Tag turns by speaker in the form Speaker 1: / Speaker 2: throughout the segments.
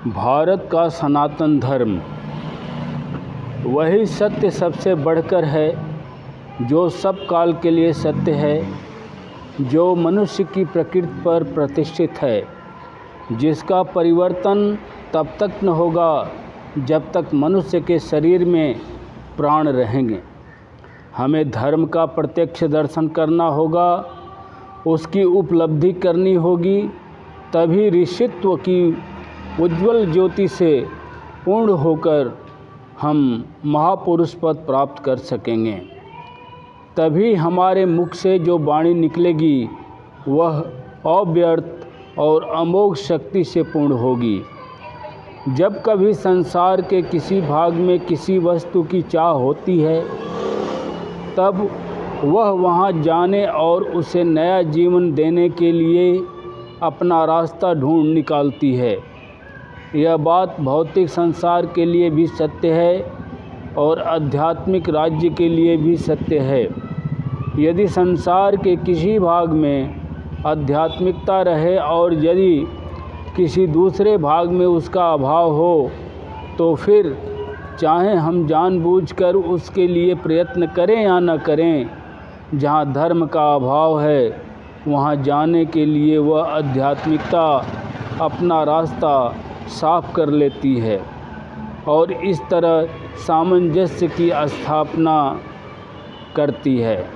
Speaker 1: भारत का सनातन धर्म वही सत्य सबसे बढ़कर है, जो सब काल के लिए सत्य है, जो मनुष्य की प्रकृति पर प्रतिष्ठित है, जिसका परिवर्तन तब तक न होगा जब तक मनुष्य के शरीर में प्राण रहेंगे। हमें धर्म का प्रत्यक्ष दर्शन करना होगा, उसकी उपलब्धि करनी होगी, तभी ऋषित्व की उज्ज्वल ज्योति से पूर्ण होकर हम महापुरुष पद प्राप्त कर सकेंगे। तभी हमारे मुख से जो वाणी निकलेगी वह अव्यर्थ और अमोघ शक्ति से पूर्ण होगी। जब कभी संसार के किसी भाग में किसी वस्तु की चाह होती है, तब वह वहाँ जाने और उसे नया जीवन देने के लिए अपना रास्ता ढूंढ निकालती है। यह बात भौतिक संसार के लिए भी सत्य है और आध्यात्मिक राज्य के लिए भी सत्य है। यदि संसार के किसी भाग में आध्यात्मिकता रहे और यदि किसी दूसरे भाग में उसका अभाव हो, तो फिर चाहे हम जानबूझकर उसके लिए प्रयत्न करें या न करें, जहाँ धर्म का अभाव है वहाँ जाने के लिए वह आध्यात्मिकता अपना रास्ता साफ कर लेती है और इस तरह सामंजस्य की स्थापना करती है।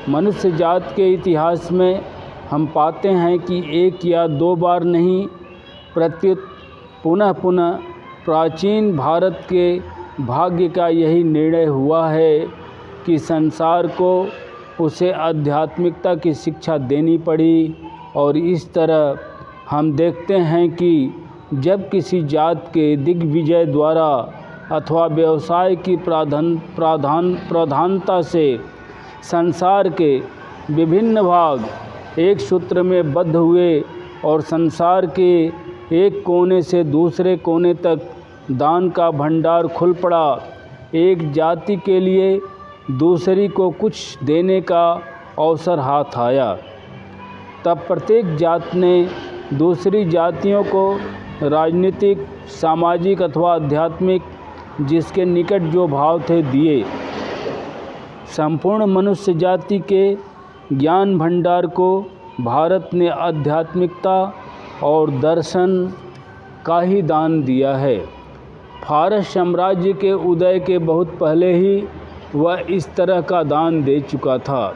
Speaker 1: मनुष्य जात के इतिहास में हम पाते हैं कि एक या दो बार नहीं, प्रत्युत पुनः पुनः प्राचीन भारत के भाग्य का यही निर्णय हुआ है कि संसार को उसे आध्यात्मिकता की शिक्षा देनी पड़ी। और इस तरह हम देखते हैं कि जब किसी जात के दिग्विजय द्वारा अथवा व्यवसाय की प्रधानता से संसार के विभिन्न भाग एक सूत्र में बद्ध हुए और संसार के एक कोने से दूसरे कोने तक दान का भंडार खुल पड़ा, एक जाति के लिए दूसरी को कुछ देने का अवसर हाथ आया, तब प्रत्येक जात ने दूसरी जातियों को राजनीतिक, सामाजिक अथवा आध्यात्मिक जिसके निकट जो भाव थे दिए। संपूर्ण मनुष्य जाति के ज्ञान भंडार को भारत ने आध्यात्मिकता और दर्शन का ही दान दिया है। फारस साम्राज्य के उदय के बहुत पहले ही वह इस तरह का दान दे चुका था।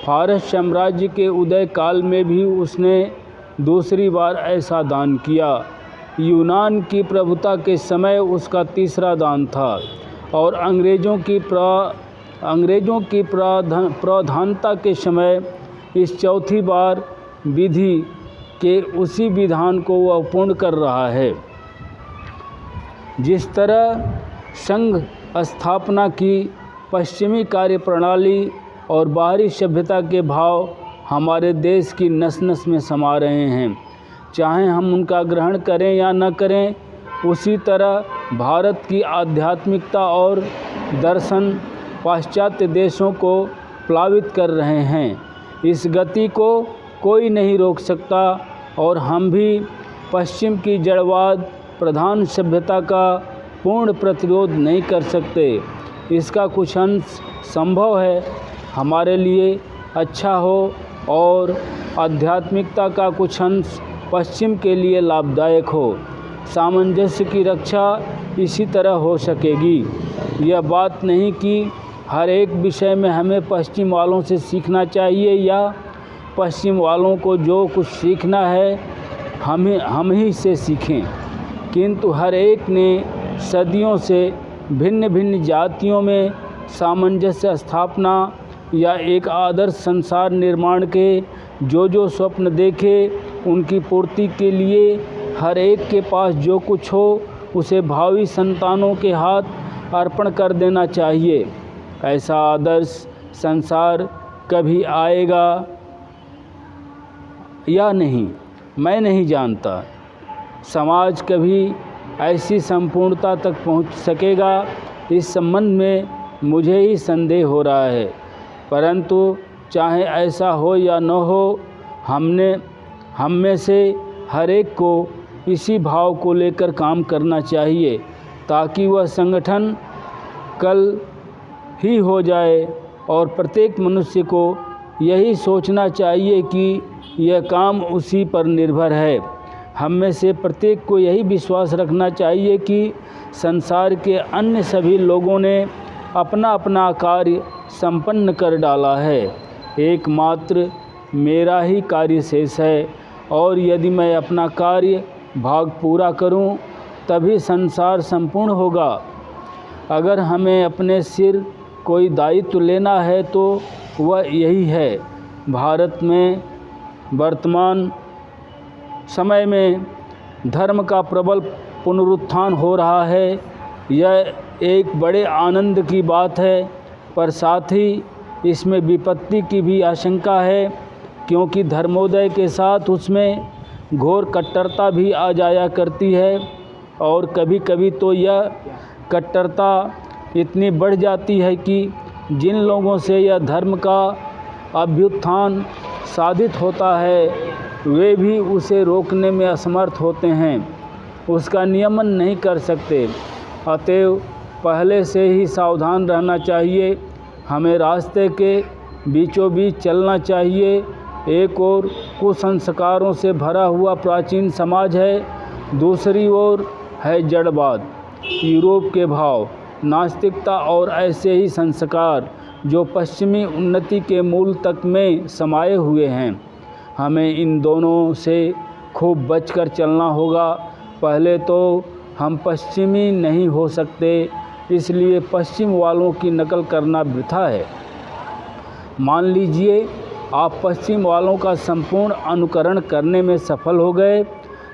Speaker 1: फारस साम्राज्य के उदय काल में भी उसने दूसरी बार ऐसा दान किया। यूनान की प्रभुता के समय उसका तीसरा दान था और अंग्रेज़ों की प्रधानता के समय इस चौथी बार विधि के उसी विधान को वह पूर्ण कर रहा है। जिस तरह संघ स्थापना की पश्चिमी कार्यप्रणाली और बाहरी सभ्यता के भाव हमारे देश की नस नस में समा रहे हैं, चाहे हम उनका ग्रहण करें या न करें, उसी तरह भारत की आध्यात्मिकता और दर्शन पाश्चात्य देशों को प्लावित कर रहे हैं। इस गति को कोई नहीं रोक सकता और हम भी पश्चिम की जड़वाद प्रधान सभ्यता का पूर्ण प्रतिरोध नहीं कर सकते। इसका कुछ अंश संभव है हमारे लिए अच्छा हो और आध्यात्मिकता का कुछ अंश पश्चिम के लिए लाभदायक हो। सामंजस्य की रक्षा इसी तरह हो सकेगी। यह बात नहीं कि हर एक विषय में हमें पश्चिम वालों से सीखना चाहिए या पश्चिम वालों को जो कुछ सीखना है हम ही से सीखें, किंतु हर एक ने सदियों से भिन्न भिन्न जातियों में सामंजस्य स्थापना या एक आदर्श संसार निर्माण के जो स्वप्न देखे, उनकी पूर्ति के लिए हर एक के पास जो कुछ हो उसे भावी संतानों के हाथ अर्पण कर देना चाहिए। ऐसा आदर्श संसार कभी आएगा या नहीं, मैं नहीं जानता। समाज कभी ऐसी संपूर्णता तक पहुंच सकेगा, इस संबंध में मुझे ही संदेह हो रहा है। परंतु चाहे ऐसा हो या न हो, हम में से हर एक को इसी भाव को लेकर काम करना चाहिए ताकि वह संगठन कल ही हो जाए। और प्रत्येक मनुष्य को यही सोचना चाहिए कि यह काम उसी पर निर्भर है। हम में से प्रत्येक को यही विश्वास रखना चाहिए कि संसार के अन्य सभी लोगों ने अपना अपना कार्य संपन्न कर डाला है, एकमात्र मेरा ही कार्य शेष है। और यदि मैं अपना कार्य भाग पूरा करूं, तभी संसार संपूर्ण होगा। अगर हमें अपने सिर कोई दायित्व लेना है तो वह यही है। भारत में वर्तमान समय में धर्म का प्रबल पुनरुत्थान हो रहा है। यह एक बड़े आनंद की बात है, पर साथ ही इसमें विपत्ति की भी आशंका है, क्योंकि धर्मोदय के साथ उसमें घोर कट्टरता भी आ जाया करती है। और कभी कभी तो यह कट्टरता इतनी बढ़ जाती है कि जिन लोगों से यह धर्म का अभ्युत्थान साधित होता है, वे भी उसे रोकने में असमर्थ होते हैं, उसका नियमन नहीं कर सकते। अतएव पहले से ही सावधान रहना चाहिए। हमें रास्ते के बीचों बीच चलना चाहिए। एक ओर कुसंस्कारों से भरा हुआ प्राचीन समाज है, दूसरी ओर है जड़वाद, यूरोप के भाव, नास्तिकता और ऐसे ही संस्कार जो पश्चिमी उन्नति के मूल तक में समाये हुए हैं। हमें इन दोनों से खूब बचकर चलना होगा। पहले तो हम पश्चिमी नहीं हो सकते, इसलिए पश्चिम वालों की नकल करना वृथा है। मान लीजिए आप पश्चिम वालों का संपूर्ण अनुकरण करने में सफल हो गए,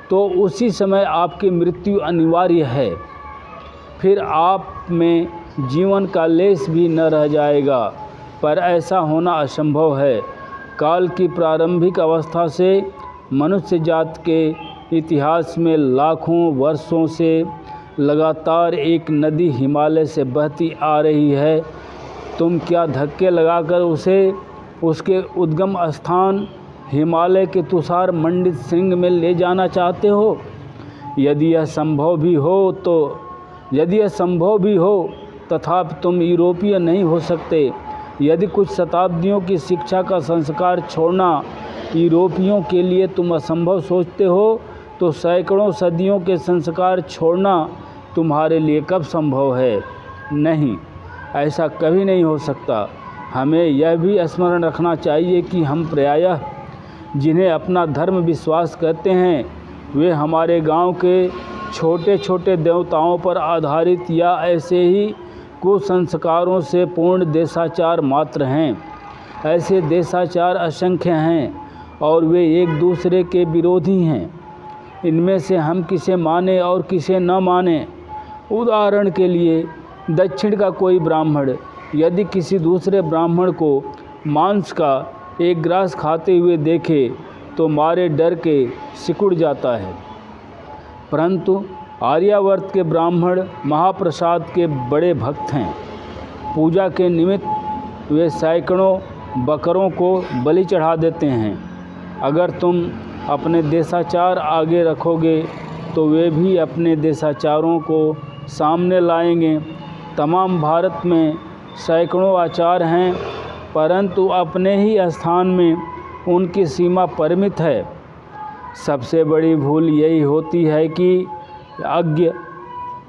Speaker 1: तो उसी समय आपकी मृत्यु अनिवार्य है। फिर आप में जीवन का लेश भी न रह जाएगा। पर ऐसा होना असंभव है। काल की प्रारंभिक अवस्था से मनुष्य जात के इतिहास में लाखों वर्षों से लगातार एक नदी हिमालय से बहती आ रही है। तुम क्या धक्के लगाकर उसे उसके उद्गम स्थान हिमालय के तुषार मंडित श्रृंग में ले जाना चाहते हो? यदि यह संभव भी हो तथापि तुम यूरोपीय नहीं हो सकते। यदि कुछ शताब्दियों की शिक्षा का संस्कार छोड़ना यूरोपियों के लिए तुम असंभव सोचते हो, तो सैकड़ों सदियों के संस्कार छोड़ना तुम्हारे लिए कब संभव है? नहीं, ऐसा कभी नहीं हो सकता। हमें यह भी स्मरण रखना चाहिए कि हम प्रायः जिन्हें अपना धर्म विश्वास कहते हैं, वे हमारे गांव के छोटे छोटे देवताओं पर आधारित या ऐसे ही कुसंस्कारों से पूर्ण देशाचार मात्र हैं। ऐसे देशाचार असंख्य हैं और वे एक दूसरे के विरोधी हैं। इनमें से हम किसे माने और किसे न माने। उदाहरण के लिए दक्षिण का कोई ब्राह्मण यदि किसी दूसरे ब्राह्मण को मांस का एक ग्रास खाते हुए देखे तो मारे डर के सिकुड़ जाता है, परंतु आर्यावर्त के ब्राह्मण महाप्रसाद के बड़े भक्त हैं। पूजा के निमित्त वे सैकड़ों बकरों को बलि चढ़ा देते हैं। अगर तुम अपने देशाचार आगे रखोगे तो वे भी अपने देशाचारों को सामने लाएंगे। तमाम भारत में सैकड़ों आचार हैं, परंतु अपने ही स्थान में उनकी सीमा परिमित है। सबसे बड़ी भूल यही होती है कि अज्ञ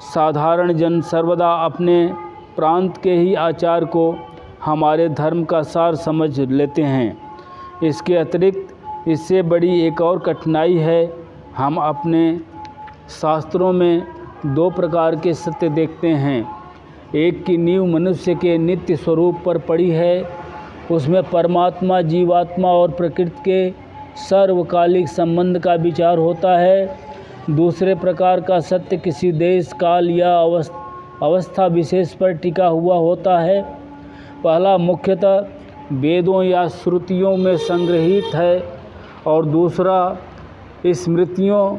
Speaker 1: साधारण जन सर्वदा अपने प्रांत के ही आचार को हमारे धर्म का सार समझ लेते हैं। इसके अतिरिक्त इससे बड़ी एक और कठिनाई है। हम अपने शास्त्रों में दो प्रकार के सत्य देखते हैं। एक की नींव मनुष्य के नित्य स्वरूप पर पड़ी है, उसमें परमात्मा, जीवात्मा और प्रकृति के सर्वकालिक संबंध का विचार होता है। दूसरे प्रकार का सत्य किसी देश, काल या अवस्था विशेष पर टिका हुआ होता है। पहला मुख्यतः वेदों या श्रुतियों में संग्रहित है और दूसरा स्मृतियों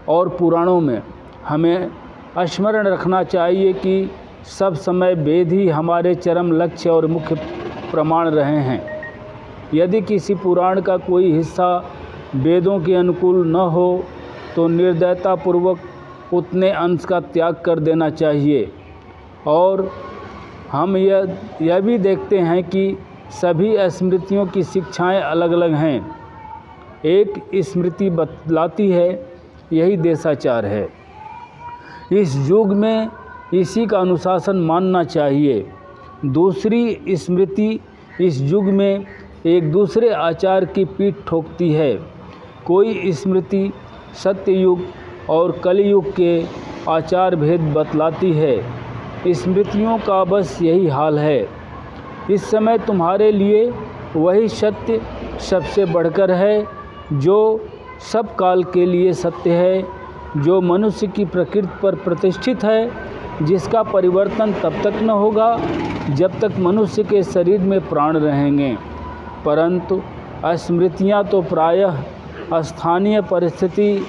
Speaker 1: और पुराणों में। हमें स्मरण रखना चाहिए कि सब समय वेद ही हमारे चरम लक्ष्य और मुख्य प्रमाण रहे हैं। यदि किसी पुराण का कोई हिस्सा वेदों के अनुकूल न हो तो निर्दयतापूर्वक उतने अंश का त्याग कर देना चाहिए। और हम यह भी देखते हैं कि सभी स्मृतियों की शिक्षाएं अलग अलग हैं। एक स्मृति बतलाती है यही देशाचार है। इस युग में इसी का अनुशासन मानना चाहिए। दूसरी स्मृति इस युग में एक दूसरे आचार की पीठ ठोकती है। कोई स्मृति सत्ययुग और कलयुग के आचार भेद बतलाती है। स्मृतियों का बस यही हाल है। इस समय तुम्हारे लिए वही सत्य सबसे बढ़कर है जो सब काल के लिए सत्य है, जो मनुष्य की प्रकृति पर प्रतिष्ठित है, जिसका परिवर्तन तब तक न होगा जब तक मनुष्य के शरीर में प्राण रहेंगे। परंतु स्मृतियाँ तो प्रायः स्थानीय परिस्थिति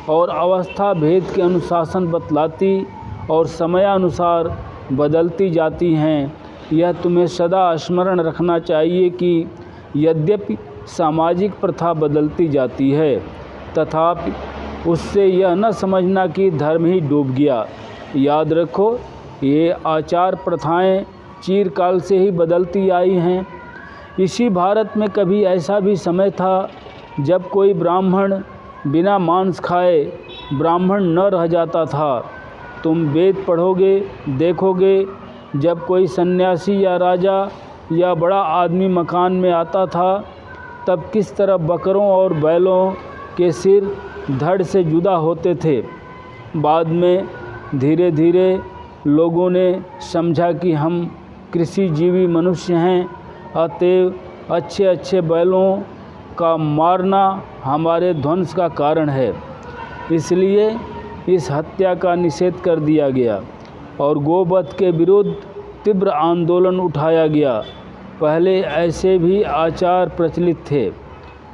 Speaker 1: और अवस्था भेद के अनुशासन बतलाती और समयानुसार बदलती जाती हैं। यह तुम्हें सदा स्मरण रखना चाहिए कि यद्यपि सामाजिक प्रथा बदलती जाती है, तथापि उससे यह न समझना कि धर्म ही डूब गया। याद रखो, ये आचार प्रथाएं चिरकाल से ही बदलती आई हैं। इसी भारत में कभी ऐसा भी समय था जब कोई ब्राह्मण बिना मांस खाए ब्राह्मण न रह जाता था। तुम वेद पढ़ोगे, देखोगे, जब कोई सन्यासी या राजा या बड़ा आदमी मकान में आता था तब किस तरह बकरों और बैलों के सिर धड़ से जुदा होते थे। बाद में धीरे धीरे लोगों ने समझा कि हम कृषिजीवी मनुष्य हैं, अतएव अच्छे अच्छे बैलों का मारना हमारे ध्वंस का कारण है। इसलिए इस हत्या का निषेध कर दिया गया और गोवध के विरुद्ध तीव्र आंदोलन उठाया गया। पहले ऐसे भी आचार प्रचलित थे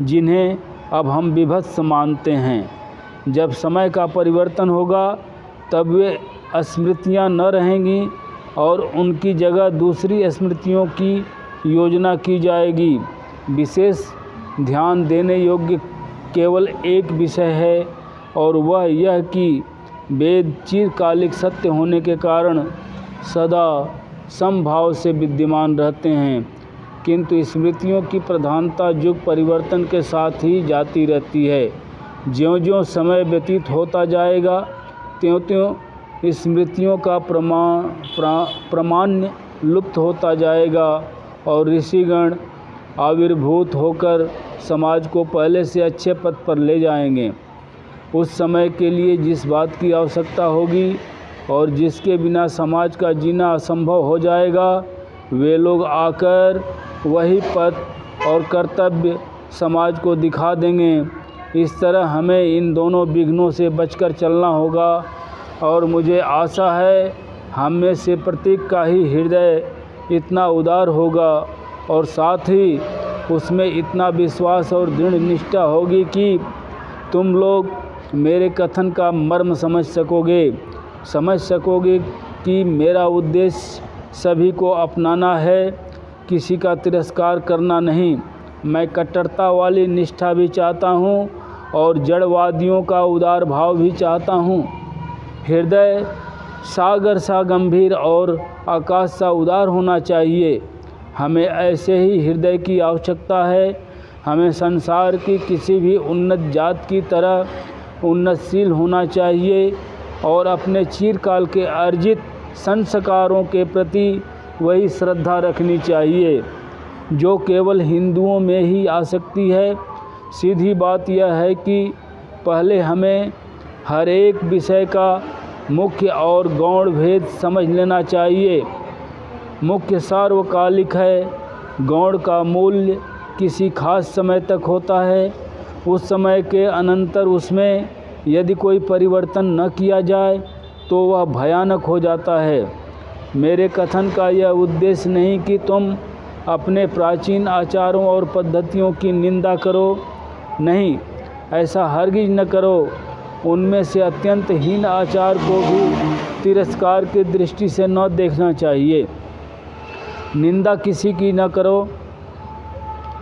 Speaker 1: जिन्हें अब हम विभत्स मानते हैं। जब समय का परिवर्तन होगा तब वे स्मृतियां न रहेंगी और उनकी जगह दूसरी स्मृतियों की योजना की जाएगी। विशेष ध्यान देने योग्य केवल एक विषय है और वह यह कि वेद चिरकालिक सत्य होने के कारण सदा समभाव से विद्यमान रहते हैं, किंतु स्मृतियों की प्रधानता युग परिवर्तन के साथ ही जाती रहती है। ज्यों-ज्यों समय व्यतीत होता जाएगा त्यों-त्यों स्मृतियों का प्रामाण्य लुप्त होता जाएगा और ऋषिगण आविर्भूत होकर समाज को पहले से अच्छे पथ पर ले जाएंगे। उस समय के लिए जिस बात की आवश्यकता होगी और जिसके बिना समाज का जीना असंभव हो जाएगा, वे लोग आकर वही पथ और कर्तव्य समाज को दिखा देंगे। इस तरह हमें इन दोनों विघ्नों से बचकर चलना होगा और मुझे आशा है हम में से प्रत्येक का ही हृदय इतना उदार होगा और साथ ही उसमें इतना विश्वास और दृढ़ निष्ठा होगी कि तुम लोग मेरे कथन का मर्म समझ सकोगे कि मेरा उद्देश्य सभी को अपनाना है, किसी का तिरस्कार करना नहीं। मैं कट्टरता वाली निष्ठा भी चाहता हूँ और जड़वादियों का उदार भाव भी चाहता हूँ। हृदय सागर सा गंभीर और आकाश सा उदार होना चाहिए। हमें ऐसे ही हृदय की आवश्यकता है। हमें संसार की किसी भी उन्नत जात की तरह उन्नतशील होना चाहिए और अपने चिरकाल के अर्जित संस्कारों के प्रति वही श्रद्धा रखनी चाहिए जो केवल हिंदुओं में ही आ सकती है। सीधी बात यह है कि पहले हमें हर एक विषय का मुख्य और गौण भेद समझ लेना चाहिए। मुख्य सार्वकालिक है, गौण का मूल्य किसी खास समय तक होता है। उस समय के अनंतर उसमें यदि कोई परिवर्तन न किया जाए तो वह भयानक हो जाता है। मेरे कथन का यह उद्देश्य नहीं कि तुम अपने प्राचीन आचारों और पद्धतियों की निंदा करो, नहीं, ऐसा हरगिज न करो। उनमें से अत्यंत हीन आचार को भी तिरस्कार की दृष्टि से न देखना चाहिए। निंदा किसी की न करो,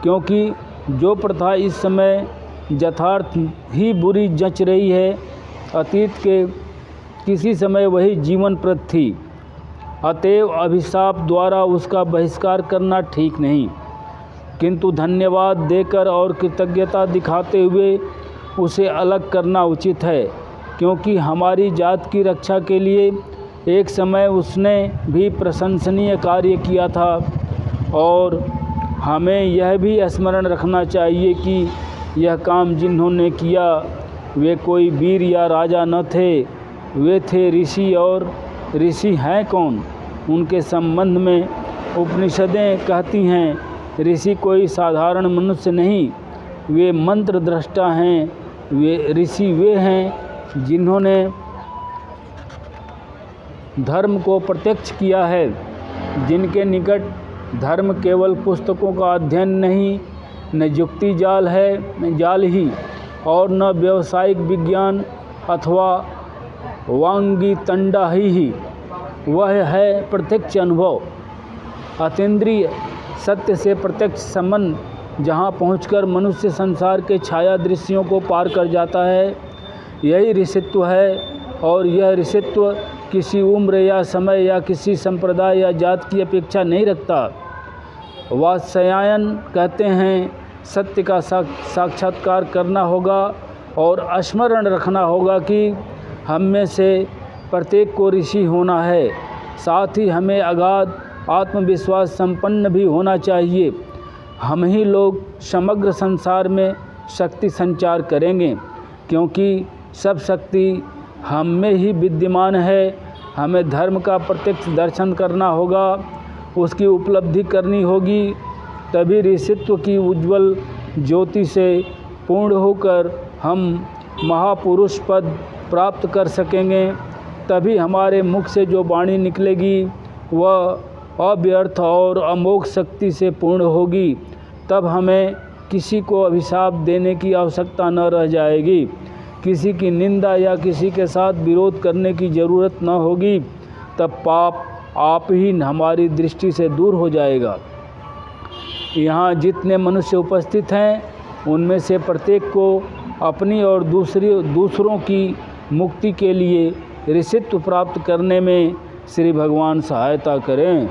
Speaker 1: क्योंकि जो प्रथा इस समय यथार्थ ही बुरी जच रही है। अतीत के किसी समय वही जीवनप्रद थी, अतएव अभिशाप द्वारा उसका बहिष्कार करना ठीक नहीं, किंतु धन्यवाद देकर और कृतज्ञता दिखाते हुए उसे अलग करना उचित है, क्योंकि हमारी जात की रक्षा के लिए एक समय उसने भी प्रशंसनीय कार्य किया था। और हमें यह भी स्मरण रखना चाहिए कि यह काम जिन्होंने किया वे कोई वीर या राजा न थे, वे थे ऋषि। और ऋषि हैं कौन? उनके संबंध में उपनिषदें कहती हैं, ऋषि कोई साधारण मनुष्य नहीं, वे मंत्र दृष्टा हैं। वे ऋषि वे हैं जिन्होंने धर्म को प्रत्यक्ष किया है, जिनके निकट धर्म केवल पुस्तकों का अध्ययन नहीं, न युक्ति जाल ही और न व्यावसायिक विज्ञान अथवा वांगी तंडा ही, वह है प्रत्यक्ष अनुभव, अतीन्द्रिय सत्य से प्रत्यक्ष संबंध, जहाँ पहुंचकर मनुष्य संसार के छाया दृश्यों को पार कर जाता है। यही ऋषित्व है। और यह ऋषित्व किसी उम्र या समय या किसी संप्रदाय या जात की अपेक्षा नहीं रखता। वात्स्यायन कहते हैं, सत्य का साक्षात्कार करना होगा और स्मरण रखना होगा कि हम में से प्रत्येक को ऋषि होना है। साथ ही हमें अगाध आत्मविश्वास संपन्न भी होना चाहिए। हम ही लोग समग्र संसार में शक्ति संचार करेंगे, क्योंकि सब शक्ति हम में ही विद्यमान है। हमें धर्म का प्रत्यक्ष दर्शन करना होगा, उसकी उपलब्धि करनी होगी, तभी ऋषित्व की उज्ज्वल ज्योति से पूर्ण होकर हम महापुरुष पद प्राप्त कर सकेंगे। तभी हमारे मुख से जो वाणी निकलेगी वह अव्यर्थ और अमोघ शक्ति से पूर्ण होगी। तब हमें किसी को अभिशाप देने की आवश्यकता न रह जाएगी, किसी की निंदा या किसी के साथ विरोध करने की ज़रूरत न होगी। तब पाप आप ही हमारी दृष्टि से दूर हो जाएगा। यहाँ जितने मनुष्य उपस्थित हैं, उनमें से प्रत्येक को अपनी और दूसरों की मुक्ति के लिए ऋषित्व प्राप्त करने में श्री भगवान सहायता करें।